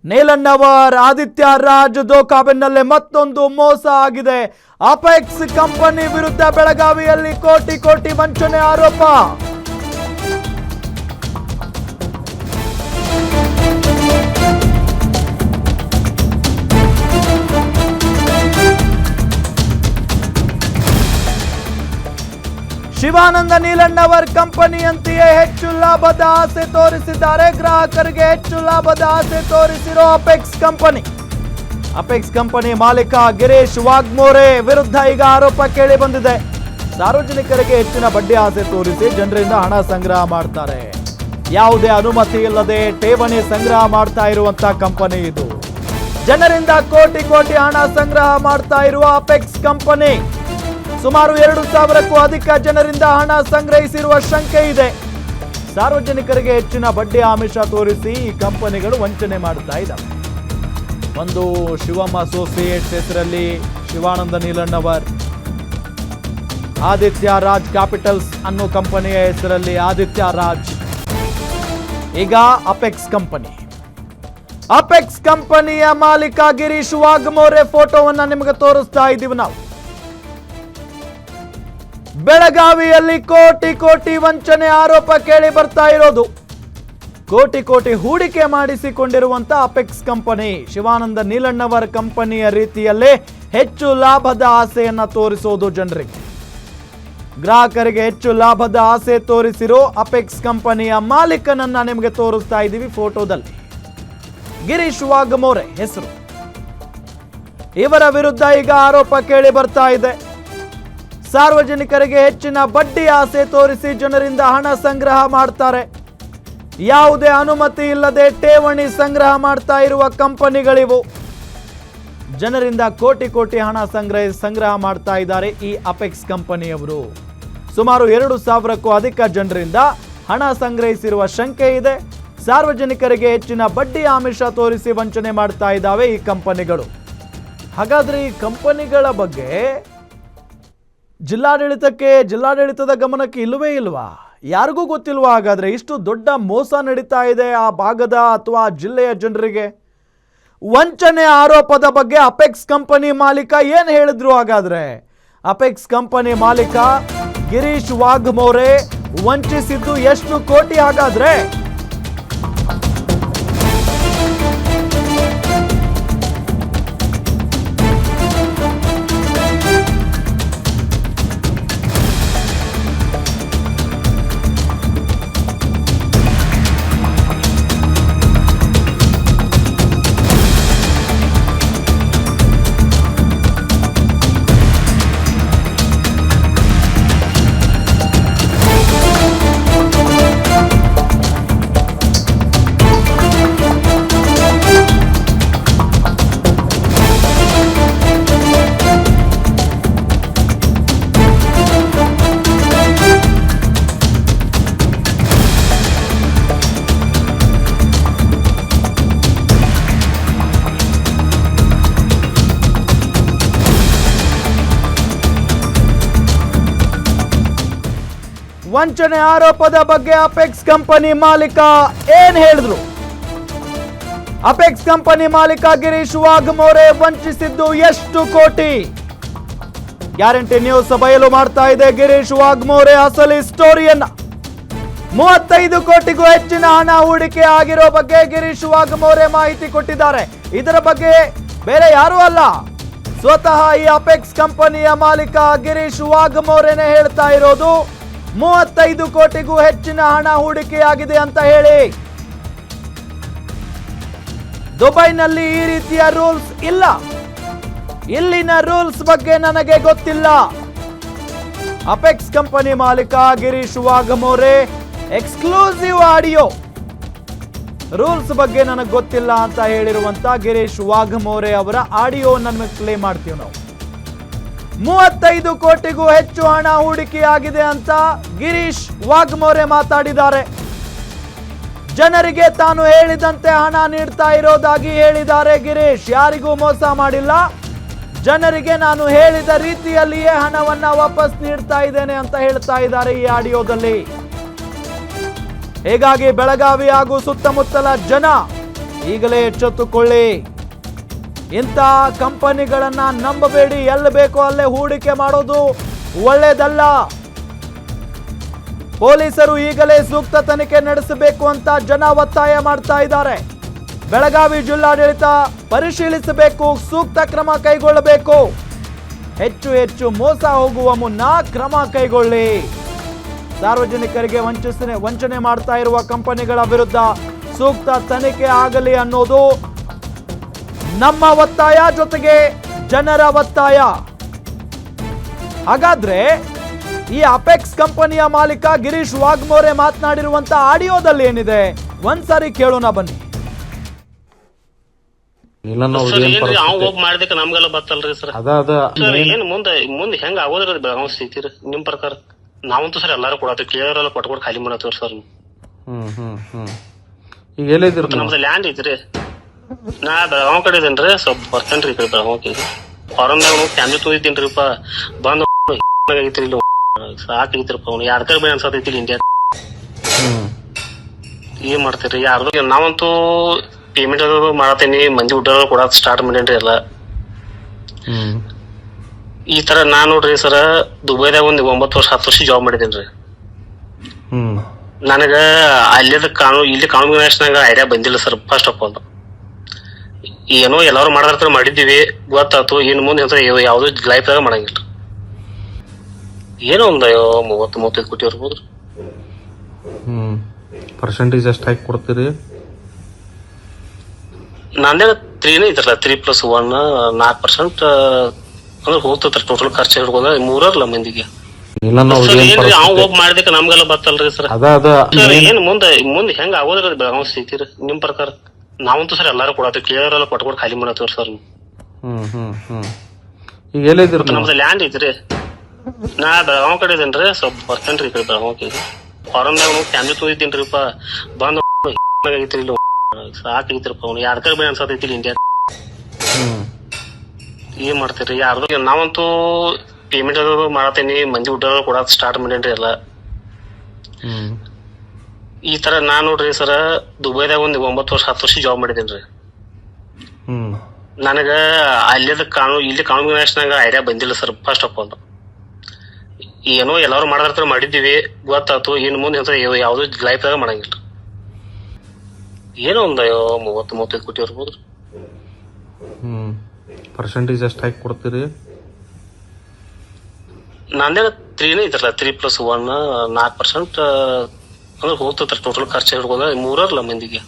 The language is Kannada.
ನೀಲಣ್ಣವರ್ ಆದಿತ್ಯ ರಾಜ್ ದೋಖಾ ಬೆನ್ನಲ್ಲೇ ಮತ್ತೊಂದು ಮೋಸ ಆಗಿದೆ. ಅಪೆಕ್ಸ್ ಕಂಪನಿ ವಿರುದ್ಧ ಬೆಳಗಾವಿಯಲ್ಲಿ ಕೋಟಿ ಕೋಟಿ ವಂಚನೆ ಆರೋಪ. ಶಿವಾನಂದ ನೀಲಣ್ಣವರ್ ಕಂಪನಿಯಂತೆಯೇ ಹೆಚ್ಚು ಲಾಭದ ಆಸೆ ತೋರಿಸಿದ್ದಾರೆ. ಗ್ರಾಹಕರಿಗೆ ಹೆಚ್ಚು ಲಾಭದ ಆಸೆ ತೋರಿಸಿರೋ ಅಪೆಕ್ಸ್ ಕಂಪನಿ ಮಾಲೀಕ ಗಿರೀಶ್ ವಾಗ್ಮೋರೆ ವಿರುದ್ಧ ಈಗ ಆರೋಪ ಕೇಳಿ ಬಂದಿದೆ. ಸಾರ್ವಜನಿಕರಿಗೆ ಹೆಚ್ಚಿನ ಬಡ್ಡಿ ಆಸೆ ತೋರಿಸಿ ಜನರಿಂದ ಹಣ ಸಂಗ್ರಹ ಮಾಡ್ತಾರೆ. ಯಾವುದೇ ಅನುಮತಿ ಇಲ್ಲದೆ ಠೇವಣಿ ಸಂಗ್ರಹ ಮಾಡ್ತಾ ಇರುವಂತ ಕಂಪನಿ ಇದು. ಜನರಿಂದ ಕೋಟಿ ಕೋಟಿ ಹಣ ಸಂಗ್ರಹ ಮಾಡ್ತಾ ಇರುವ ಅಪೆಕ್ಸ್ ಕಂಪನಿ ಸುಮಾರು 2,000ಕ್ಕೂ ಅಧಿಕ ಜನರಿಂದ ಹಣ ಸಂಗ್ರಹಿಸಿರುವ ಶಂಕೆ ಇದೆ. ಸಾರ್ವಜನಿಕರಿಗೆ ಹೆಚ್ಚಿನ ಬಡ್ಡಿ ಆಮಿಷ ತೋರಿಸಿ ಈ ಕಂಪನಿಗಳು ವಂಚನೆ ಮಾಡ್ತಾ ಇದ್ದಾವೆ. ಒಂದು ಶಿವಮ್ ಅಸೋಸಿಯೇಟ್ಸ್ ಹೆಸರಲ್ಲಿ ಶಿವಾನಂದ ನೀಲಣ್ಣವರ್, ಆದಿತ್ಯ ರಾಜ್ ಕ್ಯಾಪಿಟಲ್ಸ್ ಅನ್ನೋ ಕಂಪನಿಯ ಹೆಸರಲ್ಲಿ ಆದಿತ್ಯ ರಾಜ್, ಈಗ ಅಪೆಕ್ಸ್ ಕಂಪನಿಯ ಮಾಲೀಕ ಗಿರೀಶ್ ವಾಗ್ಮೋರೆ ಫೋಟೋವನ್ನ ನಿಮಗೆ ತೋರಿಸ್ತಾ ಇದ್ದೀವಿ ನಾವು. ಬೆಳಗಾವಿಯಲ್ಲಿ ಕೋಟಿ ಕೋಟಿ ವಂಚನೆ ಆರೋಪ ಕೇಳಿ ಬರ್ತಾ ಇರೋದು. ಕೋಟಿ ಕೋಟಿ ಹೂಡಿಕೆ ಮಾಡಿಸಿಕೊಂಡಿರುವಂತ ಅಪೆಕ್ಸ್ ಕಂಪನಿ ಶಿವಾನಂದ ನೀಲಣ್ಣವರ ಕಂಪನಿಯ ರೀತಿಯಲ್ಲೇ ಹೆಚ್ಚು ಲಾಭದ ಆಸೆಯನ್ನ ತೋರಿಸೋದು ಜನರಿಗೆ. ಗ್ರಾಹಕರಿಗೆ ಹೆಚ್ಚು ಲಾಭದ ಆಸೆ ತೋರಿಸಿರೋ ಅಪೆಕ್ಸ್ ಕಂಪನಿಯ ಮಾಲೀಕನನ್ನ ನಿಮಗೆ ತೋರಿಸ್ತಾ ಇದ್ದೀವಿ ಫೋಟೋದಲ್ಲಿ. ಗಿರೀಶ್ ವಾಗ್ಮೋರೆ ಹೆಸರು. ಇವರ ವಿರುದ್ಧ ಈಗ ಆರೋಪ ಕೇಳಿ ಬರ್ತಾ ಇದೆ. ಸಾರ್ವಜನಿಕರಿಗೆ ಹೆಚ್ಚಿನ ಬಡ್ಡಿ ಆಸೆ ತೋರಿಸಿ ಜನರಿಂದ ಹಣ ಸಂಗ್ರಹ ಮಾಡ್ತಾರೆ. ಯಾವುದೇ ಅನುಮತಿ ಇಲ್ಲದೆ ಠೇವಣಿ ಸಂಗ್ರಹ ಮಾಡ್ತಾ ಇರುವ ಕಂಪನಿಗಳಿವು. ಜನರಿಂದ ಕೋಟಿ ಕೋಟಿ ಹಣ ಸಂಗ್ರಹ ಮಾಡ್ತಾ ಇದ್ದಾರೆ ಈ ಅಪೆಕ್ಸ್ ಕಂಪನಿಯವರು. ಸುಮಾರು 2,000ಕ್ಕೂ ಅಧಿಕ ಜನರಿಂದ ಹಣ ಸಂಗ್ರಹಿಸಿರುವ ಶಂಕೆ ಇದೆ. ಸಾರ್ವಜನಿಕರಿಗೆ ಹೆಚ್ಚಿನ ಬಡ್ಡಿ ಆಮಿಷ ತೋರಿಸಿ ವಂಚನೆ ಮಾಡ್ತಾ ಇದ್ದಾವೆ ಈ ಕಂಪನಿಗಳು. ಹಾಗಾದ್ರೆ ಈ ಕಂಪನಿಗಳ ಬಗ್ಗೆ ಜಿಲ್ಲಾಡಳಿತದ ಗಮನಕ್ಕೆ ಇಲ್ವಾ? ಯಾರಿಗೂ ಗೊತ್ತಿಲ್ವಾ? ಹಾಗಾದ್ರೆ ಇಷ್ಟು ದೊಡ್ಡ ಮೋಸ ನಡೀತಾ ಇದೆ ಆ ಭಾಗದ ಅಥವಾ ಜಿಲ್ಲೆಯ ಜನರಿಗೆ. ವಂಚನೆ ಆರೋಪದ ಬಗ್ಗೆ ಅಪೆಕ್ಸ್ ಕಂಪನಿ ಮಾಲೀಕ ಏನ್ ಹೇಳಿದ್ರು? ಹಾಗಾದ್ರೆ ಅಪೆಕ್ಸ್ ಕಂಪನಿ ಮಾಲೀಕ ಗಿರೀಶ್ ವಾಗ್ಮೋರೆ ವಂಚಿಸಿದ್ದು ಎಷ್ಟು ಕೋಟಿ? ಹಾಗಾದ್ರೆ ವಂಚನೆ ಆರೋಪದ ಬಗ್ಗೆ ಅಪೆಕ್ಸ್ ಕಂಪನಿ ಮಾಲೀಕ ಏನ್ ಹೇಳಿದ್ರು? ಅಪೆಕ್ಸ್ ಕಂಪನಿ ಮಾಲೀಕ ಗಿರೀಶ್ ವಾಗ್ಮೋರೆ ವಂಚಿಸಿದ್ದು ಎಷ್ಟು ಕೋಟಿ? ಗ್ಯಾರಂಟಿ ನ್ಯೂಸ್ ಬಯಲು ಮಾಡ್ತಾ ಇದೆ ಗಿರೀಶ್ ವಾಗ್ಮೋರೆ ಅಸಲಿ ಸ್ಟೋರಿಯನ್ನ. 35 ಕೋಟಿಗೂ ಹೆಚ್ಚಿನ ಹಣ ಹೂಡಿಕೆ ಆಗಿರೋ ಬಗ್ಗೆ ಗಿರೀಶ್ ವಾಗ್ಮೋರೆ ಮಾಹಿತಿ ಕೊಟ್ಟಿದ್ದಾರೆ. ಇದರ ಬಗ್ಗೆ ಬೇರೆ ಯಾರೂ ಅಲ್ಲ, ಸ್ವತಃ ಈ ಅಪೆಕ್ಸ್ ಕಂಪನಿಯ ಮಾಲೀಕ ಗಿರೀಶ್ ವಾಗ್ಮೋರೆನೇ ಹೇಳ್ತಾ ಇರೋದು. 35 ಕೋಟಿಗೂ ಹೆಚ್ಚಿನ ಹಣ ಹೂಡಿಕೆಯಾಗಿದೆ ಅಂತ ಹೇಳಿ. ದುಬೈನಲ್ಲಿ ಈ ರೀತಿಯ ರೂಲ್ಸ್ ಇಲ್ಲ. ಇಲ್ಲಿನ ರೂಲ್ಸ್ ಬಗ್ಗೆ ನನಗೆ ಗೊತ್ತಿಲ್ಲ. ಅಪೆಕ್ಸ್ ಕಂಪನಿ ಮಾಲೀಕ Girish Waghmore exclusive audio. Rules ಬಗ್ಗೆ ನನಗೆ ಗೊತ್ತಿಲ್ಲ ಅಂತ ಹೇಳಿರುವಂತ ಗಿರೀಶ್ ವಾಗ್ಮೋರೆ ಅವರ ಆಡಿಯೋ ನಮಗೆ ಪ್ಲೇ ಮಾಡ್ತೀವಿ ನಾವು. 35 ಕೋಟಿಗೂ ಹೆಚ್ಚು ಹಣ ಹೂಡಿಕೆಯಾಗಿದೆ ಅಂತ ಗಿರೀಶ್ ವಾಗ್ಮೋರೆ ಮಾತಾಡಿದ್ದಾರೆ. ಜನರಿಗೆ ತಾನು ಹೇಳಿದಂತೆ ಹಣ ನೀಡ್ತಾ ಇರೋದಾಗಿ ಹೇಳಿದ್ದಾರೆ ಗಿರೀಶ್. ಯಾರಿಗೂ ಮೋಸ ಮಾಡಿಲ್ಲ, ಜನರಿಗೆ ನಾನು ಹೇಳಿದ ರೀತಿಯಲ್ಲಿಯೇ ಹಣವನ್ನ ವಾಪಸ್ ನೀಡ್ತಾ ಇದ್ದೇನೆ ಅಂತ ಹೇಳ್ತಾ ಇದ್ದಾರೆ ಈ ಆಡಿಯೋದಲ್ಲಿ. ಹೀಗಾಗಿ ಬೆಳಗಾವಿ ಹಾಗೂ ಸುತ್ತಮುತ್ತಲ ಜನ ಈಗಲೇ ಎಚ್ಚೆತ್ತುಕೊಳ್ಳಿ. ಇಂಥ ಕಂಪನಿಗಳನ್ನ ನಂಬಬೇಡಿ. ಎಲ್ಲಿ ಬೇಕೋ ಅಲ್ಲೇ ಹೂಡಿಕೆ ಮಾಡೋದು ಒಳ್ಳೆಯದಲ್ಲ. ಪೊಲೀಸರು ಈಗಲೇ ಸೂಕ್ತ ತನಿಖೆ ನಡೆಸಬೇಕು ಅಂತ ಜನ ಒತ್ತಾಯ ಮಾಡ್ತಾ ಇದ್ದಾರೆ. ಬೆಳಗಾವಿ ಜಿಲ್ಲಾಡಳಿತ ಪರಿಶೀಲಿಸಬೇಕು, ಸೂಕ್ತ ಕ್ರಮ ಕೈಗೊಳ್ಳಬೇಕು. ಹೆಚ್ಚು ಹೆಚ್ಚು ಮೋಸ ಹೋಗುವ ಮುನ್ನ ಕ್ರಮ ಕೈಗೊಳ್ಳಿ. ಸಾರ್ವಜನಿಕರಿಗೆ ವಂಚನೆ ಮಾಡ್ತಾ ಇರುವ ಕಂಪನಿಗಳ ವಿರುದ್ಧ ಸೂಕ್ತ ತನಿಖೆ ಆಗಲಿ ಅನ್ನೋದು ನಮ್ಮ ಒತ್ತಾಯ, ಜೊತೆಗೆ ಜನರ ಒತ್ತಾಯ. ಹಾಗಾದ್ರೆ ಈ ಅಪೆಕ್ಸ್ ಕಂಪನಿಯ ಮಾಲೀಕ ಗಿರೀಶ್ ವಾಗ್ಮೋರೆ ಮಾತನಾಡಿರುವಂತ ಆಡಿಯೋದಲ್ಲಿ ಏನಿದೆ ಒಂದ್ಸಾರಿ ಕೇಳೋಣ ಬನ್ನಿ. ಮಾಡಿದಕ್ಕೆ ನಮ್ಗೆಲ್ಲ ಬತ್ತಲ್ರಿ ಸರ್. ಏನ್ ಮುಂದೆ ಹೆಂಗ ಆಗೋದ್ರಿ ಬೆಳಗಾವ್ ಸ್ಥಿತಿ ನಿಮ್ ಪ್ರಕಾರ? ನಾವಂತೂ ಸರ್ ಎಲ್ಲಾರು ಕೊಡತ್ತೀವಿ, ಕೇಳೋರೆಲ್ಲ ಕೊಟ್ಕೊಂಡು ಖಾಲಿ ಮಾಡತ್ತೀವ್ರಿ ಸರ್. ನಮ್ದು ಲ್ಯಾಂಡ್ ಐತ್ರಿ. ನಾ ಬೆಳಗಾವ್ ಕಡೆ ಇದೇನ್ರಿ, ಸ್ವಲ್ಪ ಬರ್ತೇನ್ರಿ ಈ ಕಡೆ ಬೆಳಗಾವ್ಗೆ. ಫಾರಮ್ನಾಗ ಫ್ಯಾಮಿಲಿ ತೋದಿದ್ದೀನ್ರಿಪ್ಪ, ಬಂದ್ ಆಗೈತ್ರಿ ಇಲ್ಲಿ ಸಾಕೈತಿರಪ್ಪ. ಅವ್ನು ಯಾರ್ಕರ್ ಬೇಡ ಅನ್ಸತೈತಿ ಇಂಡಿಯಾ. ಏನ್ ಮಾಡ್ತೀರಿ? ಯಾರ್ದು ನಾವಂತೂ ಪೇಮೆಂಟ್ ಅದು ಮಾಡತೇನಿ, ಮಂದಿ ಊಟ ಕೊಡಕ್ ಸ್ಟಾರ್ಟ್ ಮಾಡೇನ್ರಿ ಎಲ್ಲ. ಈ ತರ ನಾ ನೋಡ್ರಿ ಸರ, ದುಬೈದಾಗ ಒಂದ್ 9 ವರ್ಷ 10 ವರ್ಷ ಜಾಬ್ ಮಾಡಿದೇನ್ರಿ. ನನಗ ಅಲ್ಲಿದ ಇಲ್ಲಿ ಕಾನೂನು ಐಡಿಯಾ ಬಂದಿಲ್ಲ ಸರ್. ಫಸ್ಟ್ ಆಫ್ ಆಲ್ ಏನೋ ಎಲ್ಲಾರು ಮಾಡದ್ರ ಮಾಡಿದೀವಿ, ಗೊತ್ತಾಯ್ತು. ಇನ್ ಮುಂದೆ ಯಾವ್ದು ಲೈಫ್ದಾಗ ಮಾಡಂಗಿಲ್ಲ. ಏನೋ ಒಂದ್ 30-35 ಕೋಟಿ ಇರ್ಬೋದ್ರಿ. ಪರ್ಸೆಂಟೇಜ್ ಎಷ್ಟು ಹಾಕಿ ಕೊಡ್ತೀರಿ? ನಂದೇ 3 ಐತ್ರಲ್ಲ, 3+1 4% ಅಂದ್ರೆ ಹೋಗ್ತೈತ್ರಿ ಟೋಟಲ್ ಖರ್ಚು ಹಿಡ್ಕೊಂಡ 3 ಮಂದಿಗೆ. ಹೋಗ್ ಮಾಡಿದಕ್ಕೆ ನಮ್ಗೆಲ್ಲ ಬತ್ತಲ್ರಿ ಸರ್. ಏನ್ ಮುಂದೆ ಹೆಂಗ ಆಗೋದ್ರಿ ಬೆಳಗಾವ್ ಸ್ಥಿತಿ ನಿಮ್ ಪ್ರಕಾರ? ನಾವಂತೂ ಸರ್ ಎಲ್ಲಾರು ಕೊಡತ್ತೀವಿ, ಕೇಳೋರೆಲ್ಲ ಕೊಟ್ಕೊಂಡು ಖಾಲಿ ಮಾಡತ್ತೀವ್ರಿ ಸರ್. ನಮ್ದು ಲ್ಯಾಂಡ್ ಐತ್ರಿ. ನಾ ಬೆಳಗಾವ್ ಕಡೆ ಇದೇನ್ರಿ, ಸ್ವಲ್ಪ ಬರ್ತೇನ್ರಿ ಈ ಕಡೆ ಬೆಳಗಾವ್ಗೆ. ಫಾರಮ್ನಾಗ ಫ್ಯಾಮಿಲಿ ತೋದಿದ್ದೀನ್ರಿಪ್ಪ, ಬಂದ್ ಆಗೈತ್ರಿ ಇಲ್ಲಿ ಸಾಕೈತಿರಪ್ಪ. ಅವ್ನು ಯಾರ್ಕರ್ ಬೇಡ ಅನ್ಸತೈತಿ ಇಂಡಿಯಾ. ಏನ್ ಮಾಡ್ತೀರಿ? ಯಾರ್ದು ನಾವಂತೂ ಪೇಮೆಂಟ್ ಅದು ಮಾಡತೇನಿ, ಮಂದಿ ಊಟ ಕೊಡಕ್ ಸ್ಟಾರ್ಟ್ ಮಾಡೇನ್ರಿ ಎಲ್ಲ. ಈ ತರ ನಾ ನೋಡ್ರಿ ಸರ, ದುಬೈದಾಗ ಒಂದ್ 9 ವರ್ಷ 10 ವರ್ಷ ಜಾಬ್ ಮಾಡಿದೇನ್ರಿ. ನನಗ ಇಲ್ಲಿ ಕಾನೂನು ಐಡಿಯಾ ಬಂದಿಲ್ಲ ಸರ್. ಫಸ್ಟ್ ಆಫ್ ಆಲ್ ಏನೋ ಎಲ್ಲಾರು ಮಾಡದ್ರ ಮಾಡಿದೀವಿ, ಗೊತ್ತಾಯ್ತು. ಇನ್ ಮುಂದೆ ಯಾವ್ದು ಲೈಫ್ದಾಗ ಮಾಡಂಗಿಲ್ಲ. ಏನೋ ಒಂದ್ 30-35 ಕೋಟಿ ಇರ್ಬೋದ್ರಿ. ಪರ್ಸೆಂಟೇಜ್ ಎಷ್ಟು ಹಾಕಿ ಕೊಡ್ತೀರಿ? ನಂದೇ 3 ಐತ್ರಲ್ಲ, 3+1 4% ಅಂದ್ರೆ ಹೋಗ್ತೈತ್ರಿ ಟೋಟಲ್ ಖರ್ಚು ಹಿಡ್ಕೊಂಡ 3 ಮಂದಿಗೆ.